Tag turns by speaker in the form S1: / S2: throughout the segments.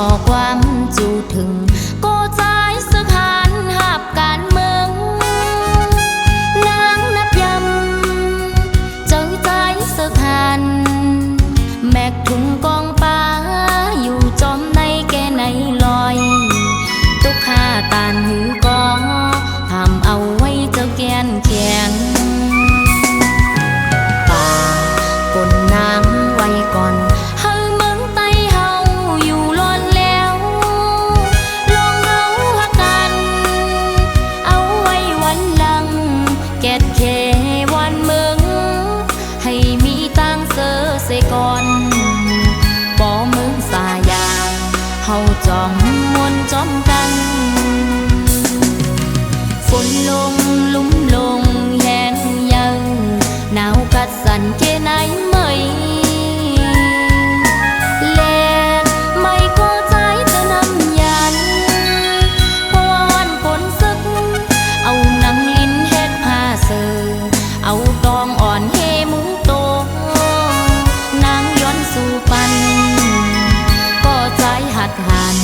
S1: อความจูถึงก็ใจสึกหันหับการเมืองนางนับยำเจอใจสึกหันแมกถุงกองป้าอยู่จอมในแกในลอยตุกข้าตานหือกองทำเอาไว้เจ้าแกนแข็งป่าคนนางไว้ก่อนเฮาเมืองไตเฮาอยู่ล้อนแล้วลองเอาหักกันเอาไว้วันหลังแกดเควันเมืองให้มีตังเสือเสก่อนบ่เมืองสายาเฮาจอมมวนจอมกันฝนลงลุ่มลงแห้งยังหนาวกัดสั่นแค่ไหนไม่แลไม่ก็ใจจะนำยันเพราะว่าวันฝนซึกเอาหนังลิ้นเฮ็ดผ้าเสือเอาตองอ่อนเฮมุงโตนางย้อนสู่ปันก็ใจหัดหัน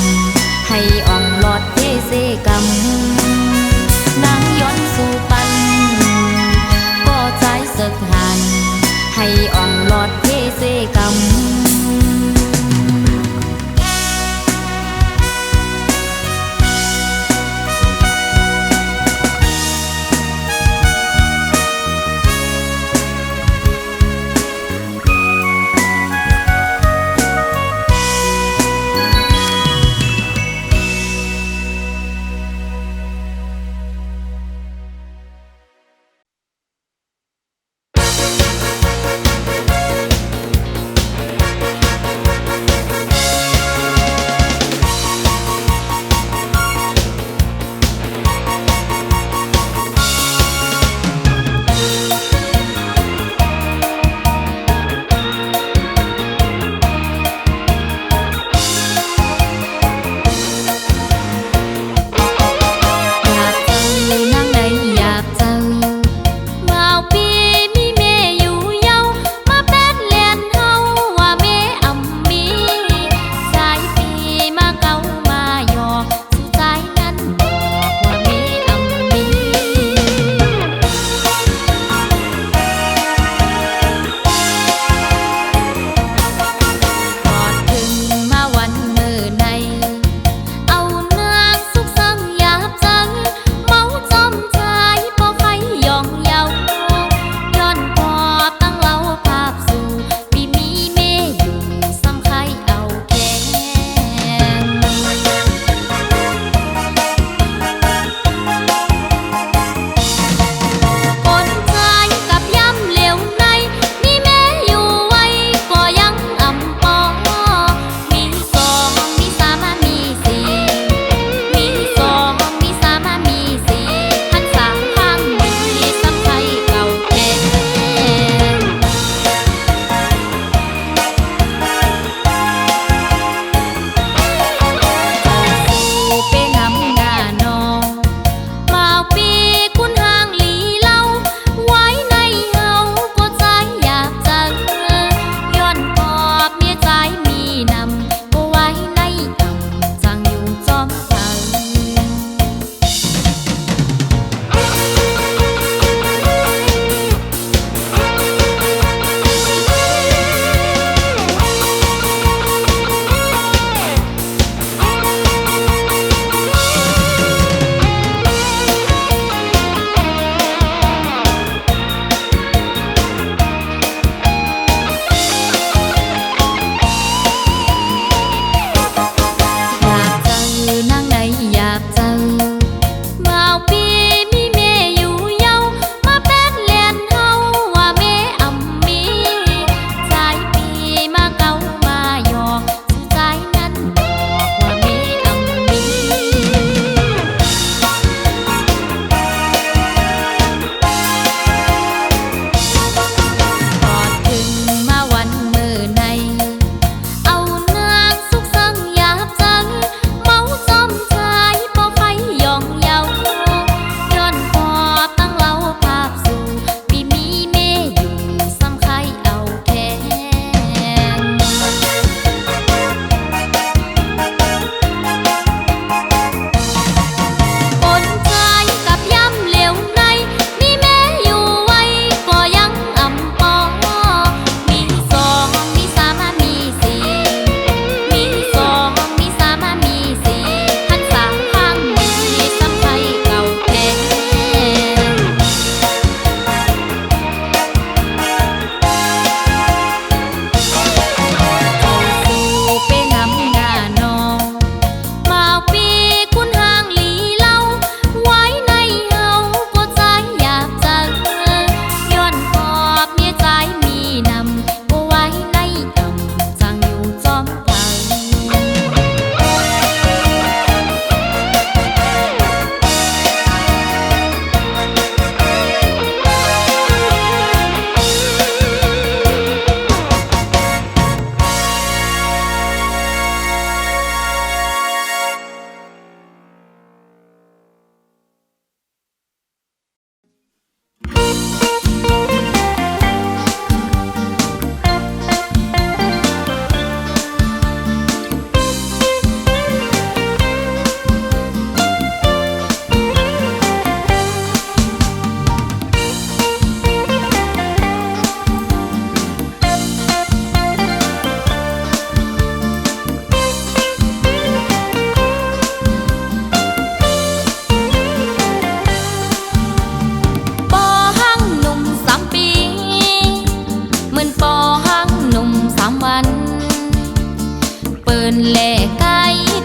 S1: ปินแลไก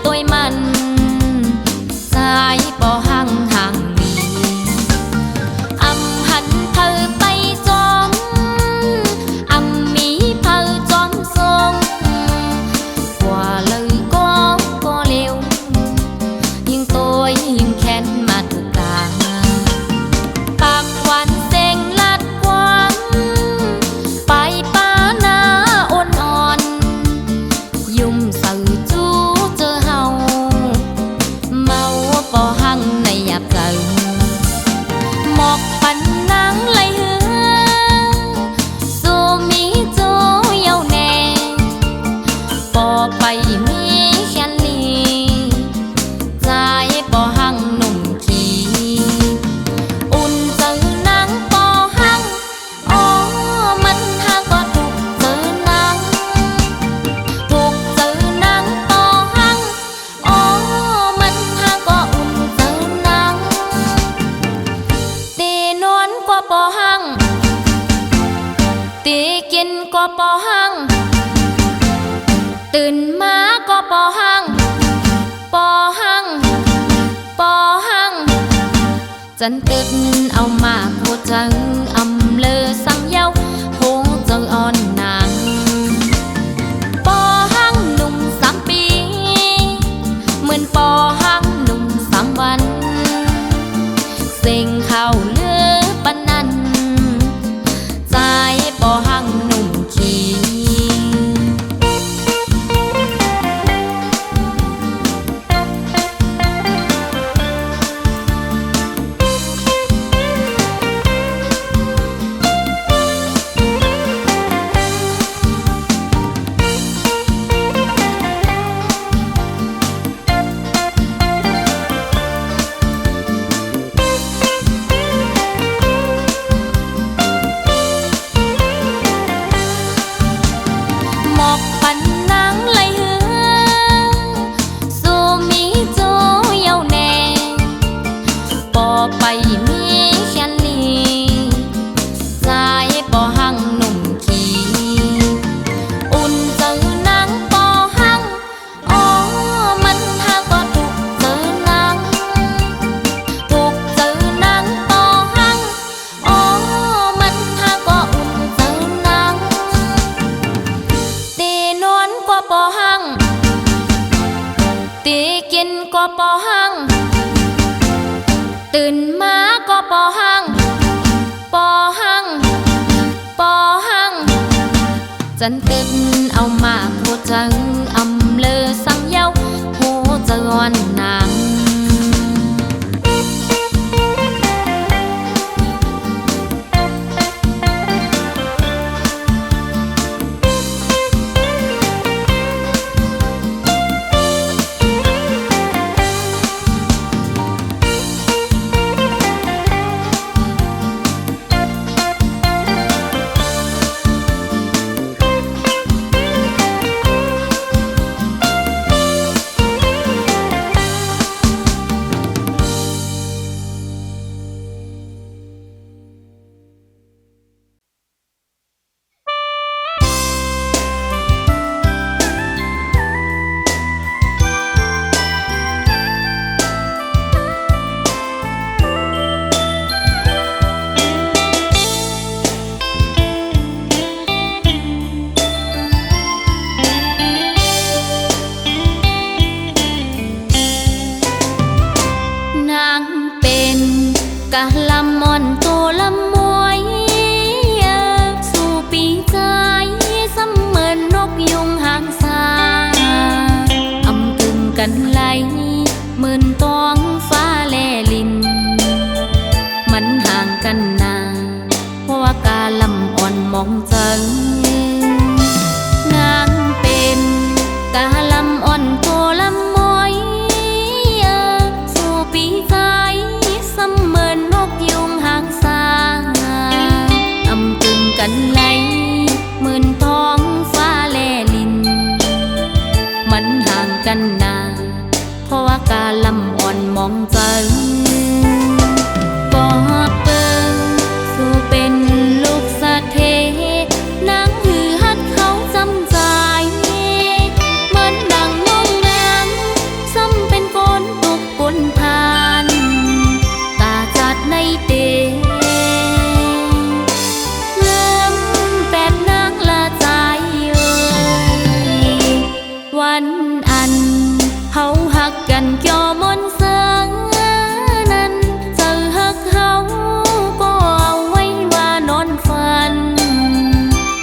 S1: ตัวมันสายปอหังห่างมีอำหันเธอไปจอมอำมีเธอจอมทรงกว่าเลยก็เร็วยิ่งตัวยิ่งแค้นมาถูกตาปากหวานเซ็งลัดกวางไปป้านาอ่อนยุ่มสื่อจูเจอเฮาเมาปอหังในหยาบเจอหมอกปันนางไหลเหือสูมีจูเยาแน่ปอไปมีแค่ลีใจปอหังหนุ่มขี่อุ่นเจอนางปอหังอ๋อมันหางก็ถูกเจอนางถูกเจอนางปอหังอ๋อมันหางก็อุ่นเจอนางตีนวลกว่าปอหังตีกินกว่าปอหังตื่นมาก็ปอหังปอหังปอหังจันตึกเอามาพูดจังอำเลอสังเยาโหเจออ่อนนางปอหังหนุ่ม3 ปีเหมือนปอหังหนุ่ม3 วันเซ็งเข้าเลือปันนั้นใจปอหังหนุ่มขี่หมอกปันนางไหลเหือสูมีจูเยาแน่ปอไปมีแค่ลีใจปอหังหนุ่มขี่อุ่นเจอนางปอหังอ๋อมันหางก็ถูกเจอนางถูกเจอนางปอหังอ๋อมันหางก็อุ่นเจอนางตีนวลกว่าปอหังตีกินกว่าปอหังตื่นมาก็ปอหังปอหังปอหังจันตึกเอามาพูดจังอำเลอสังเยาโหเจออ่อนนางนางเป็นกะละมอนตัวละมวยสู่ปีใจเสมือนนกยุงหางสาอำกึ่งกันไหลเหมือนตองฟ้าแลลินมันห่างกันนานเพราะว่ากาลำอ่อนมองจังนางเป็นกาลำอ่อนตัวละมวยสู่ปีใจเสมือนนกยุงหางสาอำกึ่งกันไหลเหมือนท้องฟ้าแลลินมันห่างกันนานเพราะว่ากาลำอ่อนมองจังปอเปิงสู่เป็นลูกสะเทนางหือฮัดเขาจำใจเหมือนดัง อันเฮาฮักกันเกี่ยวมนต์เสืองนั้นเจอฮักเฮาก็เอาไว้ว่านอนฝัน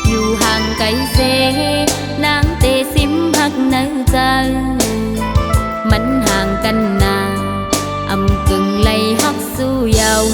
S1: อยู่ห่างไกลเสนางเตซิมฮักในใจมันห่างกันนาอำกึ่งไล่ฮักสู้เยาว์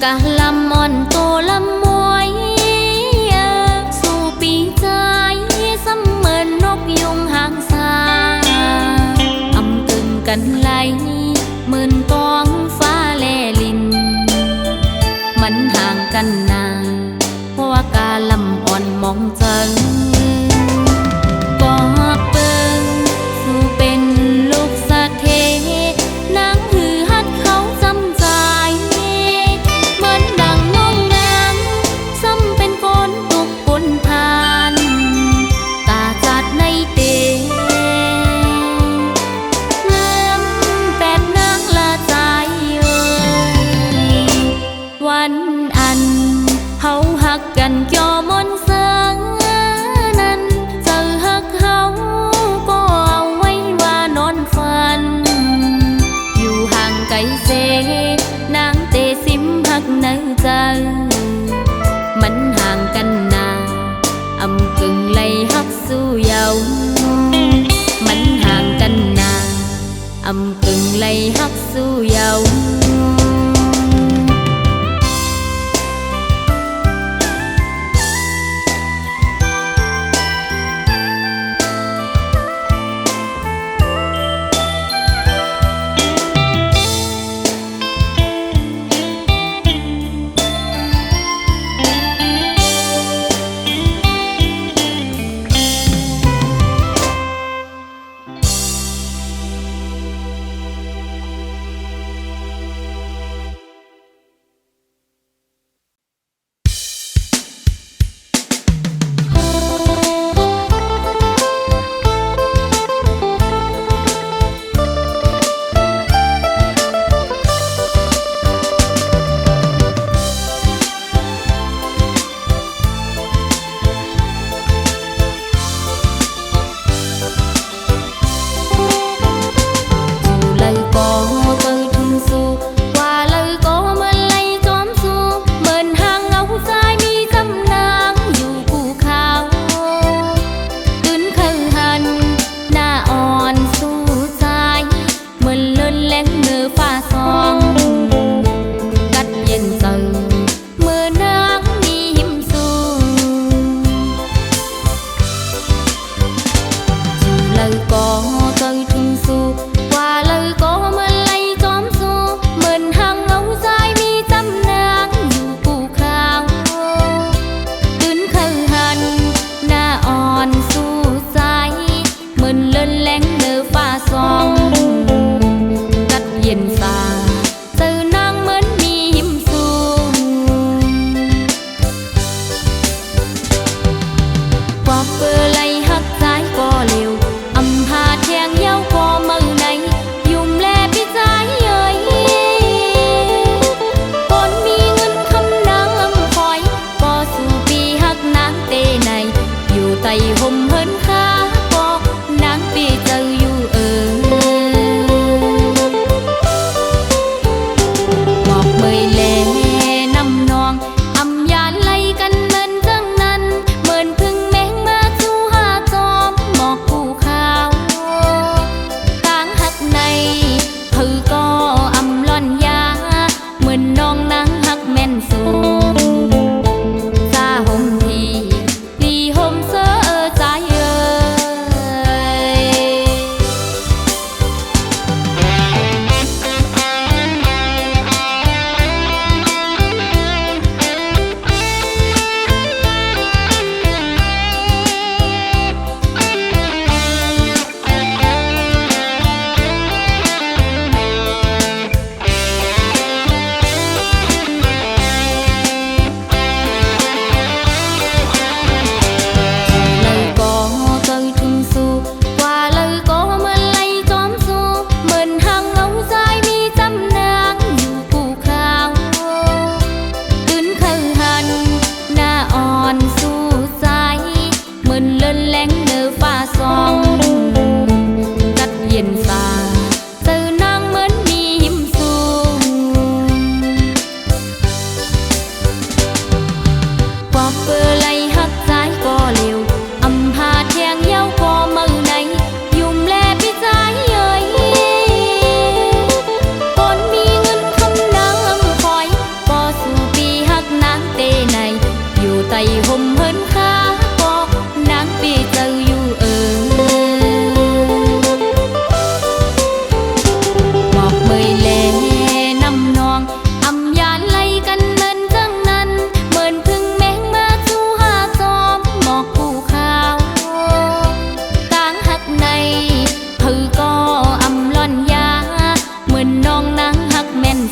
S1: กะลำอ่อนโตลำมวยสู่ปีใจเสมือนนกยุงหางสาอำกึ่งกันไหลหมื่นกองฟ้าแลลินมันห่างกันนานเพราะว่ากาลำอ่อนมองจังก็เปิงสู่เป็นลูกสะเทนางหือฮัดเขาจำใจกันเกี่ยวมนต์เสืองนั้นเจอฮักเฮาก็เอาไว้ว่านอนฝันอยู่ห่างไกลเสนางเตซิมฮักในใจมันห่างกันนาอำกึ่งไล่ฮักสู้เยาว์มันห่างกันนาอำกึ่งไล่ฮักสู้เยาว์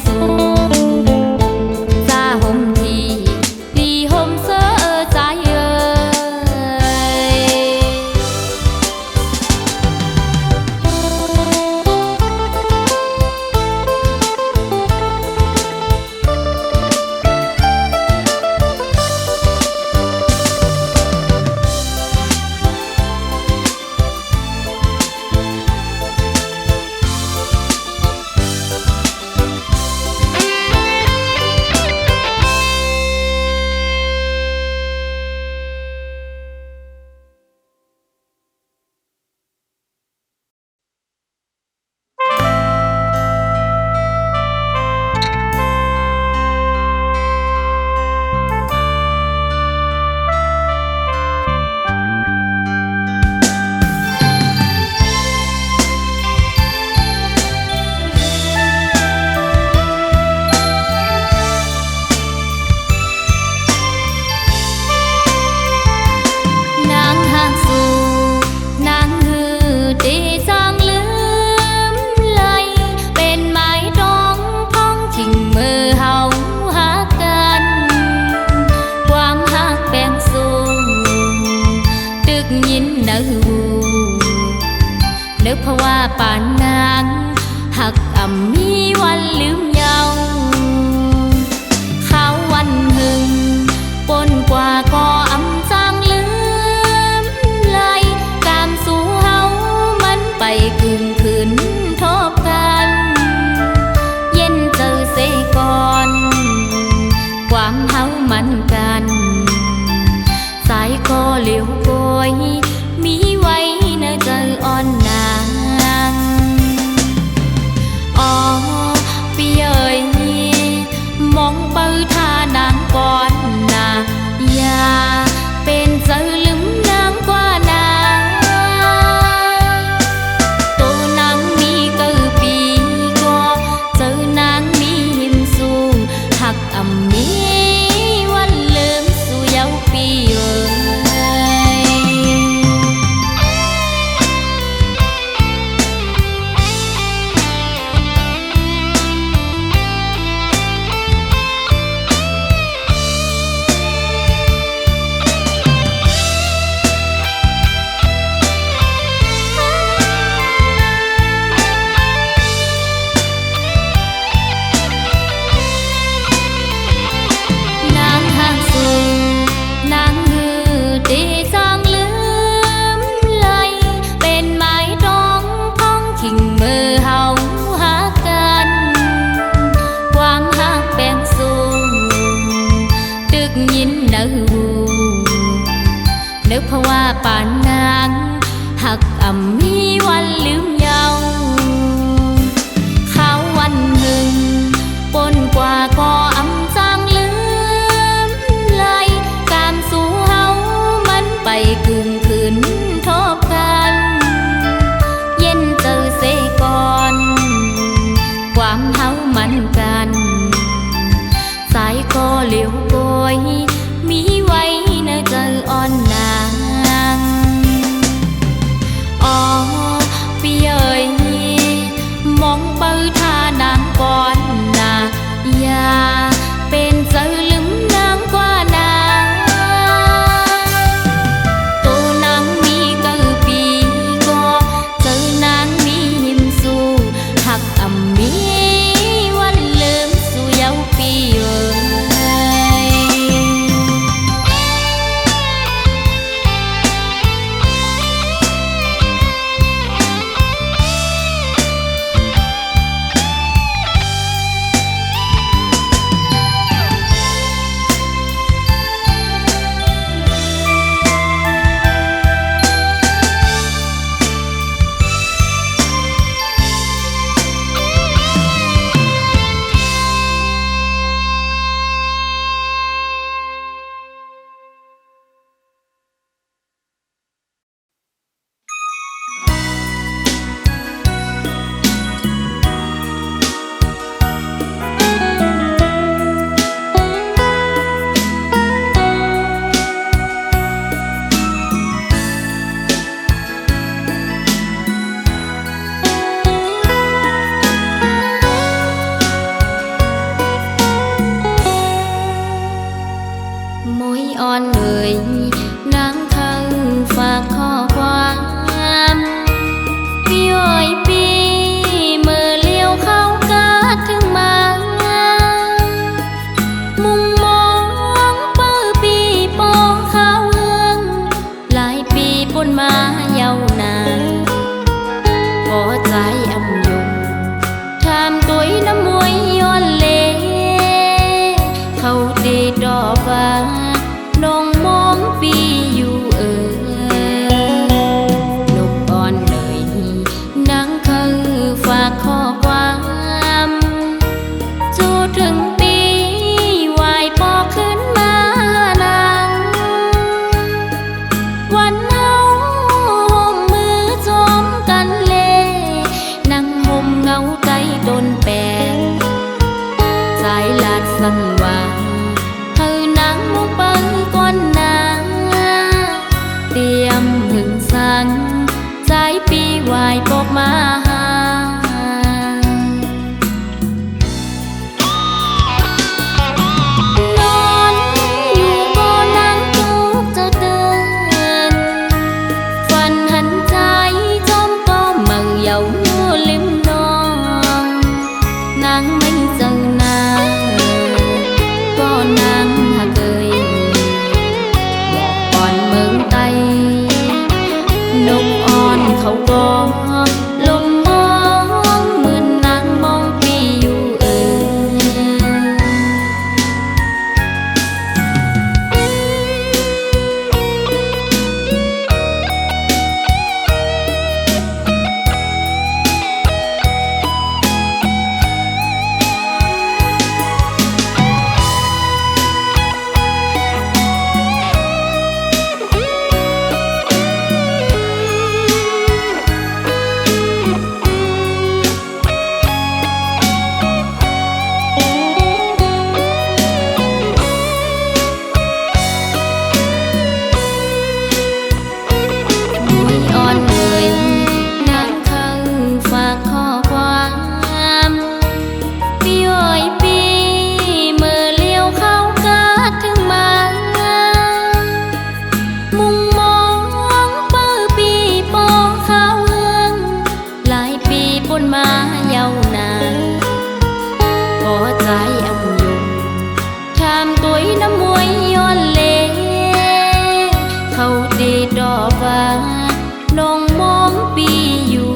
S1: สูงซาห่มทีลีห่มเสื้อใจนึกเพราะว่าป่านนางหักอ่ำมีวันลืมเยาข้าววันหึงปนกว่าก็อ่ำจางลืมไหลกามสู่เฮามันไปกึ่งคืนทบกันเย็นเจอเสก่อนความเฮามันกันสายก็เหลียวโกยมีไว้เนื้อใจอ่อนนางอ๋อพี่เอ๋ยมองเปิดท่านางก่อนนะอย่าเป็นเจอลืมนางกว่านางตัวนางมีเกือปีก็เจอนางมีหิมสูหักอ่ำมีวันลืมสู่เยาปีเอ๋ยนึกเพราะว่าป่านนางหักอ่ำมีวันลืมเยาข้าววันหึงปนกว่าก็อ่ำจางลืมไหลกามสู่เฮามันไปกึ่งคืนทบกันเย็นเจอเสก่อนความเฮามันกันสายก็เหลียวโกยมีไว้เนื้อใจอ่อนนางอ๋อพี่เอ๋ยมองเปิดท่านางก่อนนะอย่าเป็นเจอลืมนางกว่านางตัวนางมีเกือปีก็เจอนางมีหิมสู่หักอ่ำมีวันลืมสู่เยาปีเอ๋ย ไม่เจอหน้าก็นางหาเคยบอกก่อนเมืองไตนกอ่อนเขาก็ลมมองเหมือนนางมองปีอยู่มาเยาวนานพอใจอังยุงทำตัวน้ำมวยย้อนเลเขาดีดอกว่าน้องมองปีอยู่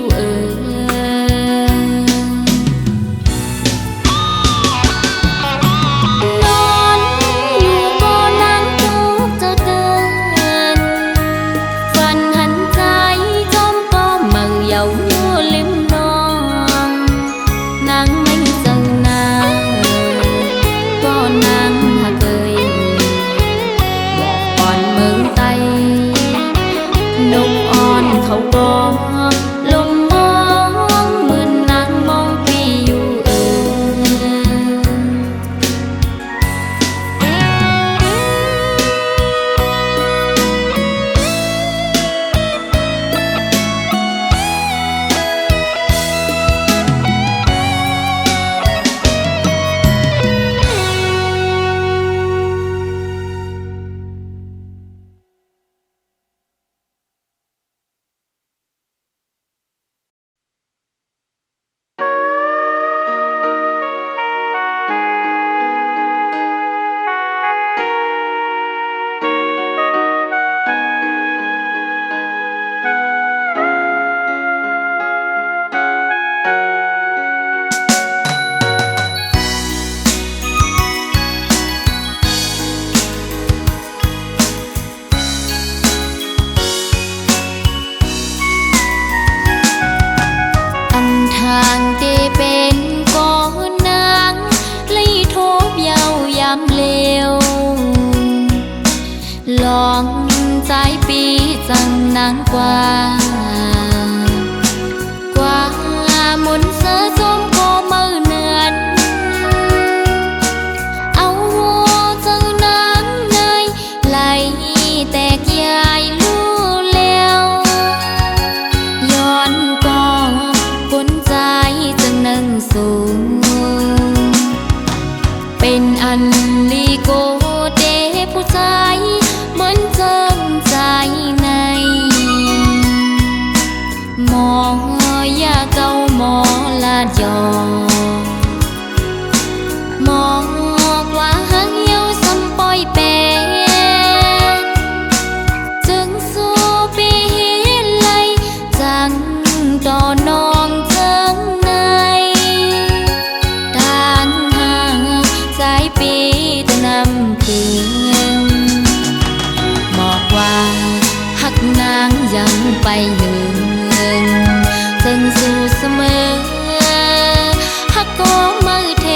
S1: นอนอยู่ก็นั่งทุกจะเกินฝันหันใจจอมก็มังเยาลิมนางไม่เจอหน้าก็นางหาเคยบอกก่อนเมืองไตนกอ่อนเขาก็ลมมองเหมือนนางมองปีอยู่ทางที่เป็นก้อนนางเลยทบเยาวยามเลวลองใจปีจังนางกว่ามนเสือจมก็มือเนือนเอาเจ้านางในไหลแตกยายลู่แล้วย้อนก็คนใจจะนั่งสูงเป็นอันลีโกเดผู้ชายเหมือนเจิมใจในหมอยาเก่าหมอลาดยอหมอกว่าหังเยาซ้ำปอยแปดจึงสู้ปีเลยจังต่อนองเจิงในทางห่างสายปีตะนำเพียงบอกว่าหักนางยังไปหนึ่งจึงสู้เสมอหักก็มือเท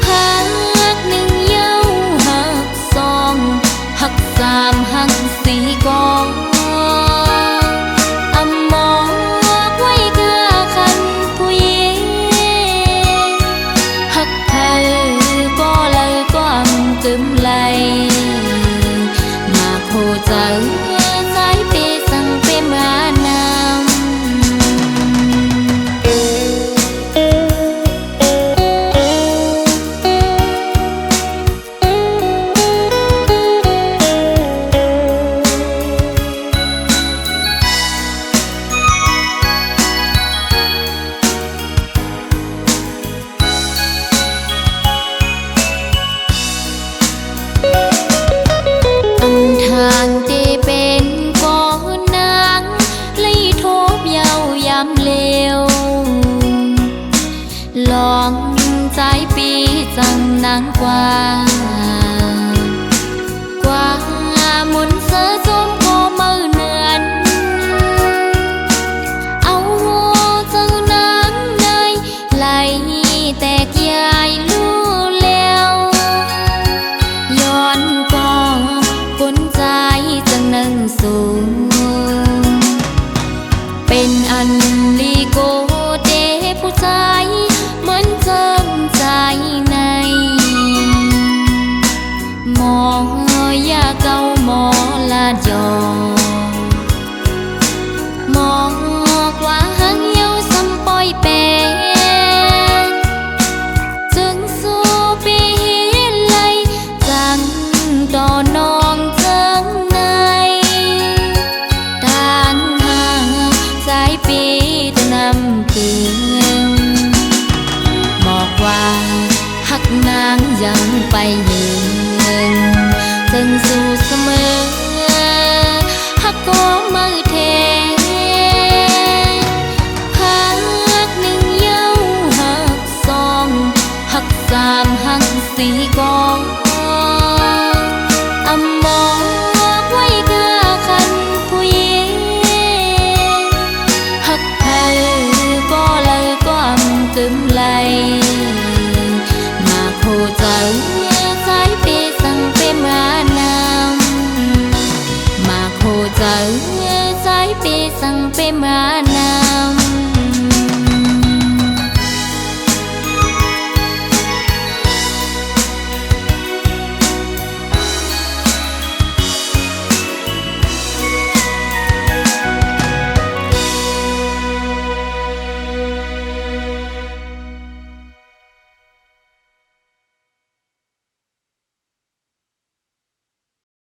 S1: หักหนึ่งเย้าหักสองหักสามหักสี่กองมองไว้กะคันผู้หญิงหักเธอก็เลยก็กึมไหลมาโคใจใจ lòng trái bi rằng nắng qua qua muốn sơ rôm cô mơ nườn áo dâu nắng nơi lại tẹt dài lưu leoย้อนก็คนใจจะนั่งสูงเป็นอันลีโกเดผู้ชายเหมือนเจิมใจในหมอยาเก่าหมอลาดยอหมอกว่าหังเยาซ้ำปอยแปนจึงสู้ปีเลยจังดอนองเจิงในทางห่างสายปีจะนำถึงบอกว่าหักนางยังไปยืนจึงสู้เสมอหักก็มือเทหักหนึ่งเย้าหักสองหักสามหักสี่กองอำมอกไว้กาคันผู้หญิงหักใครก็เลยก็อำกึมไหลมาโคใจสายเปสั่งเปมานำมาโคใจสายเปสั่งเปมา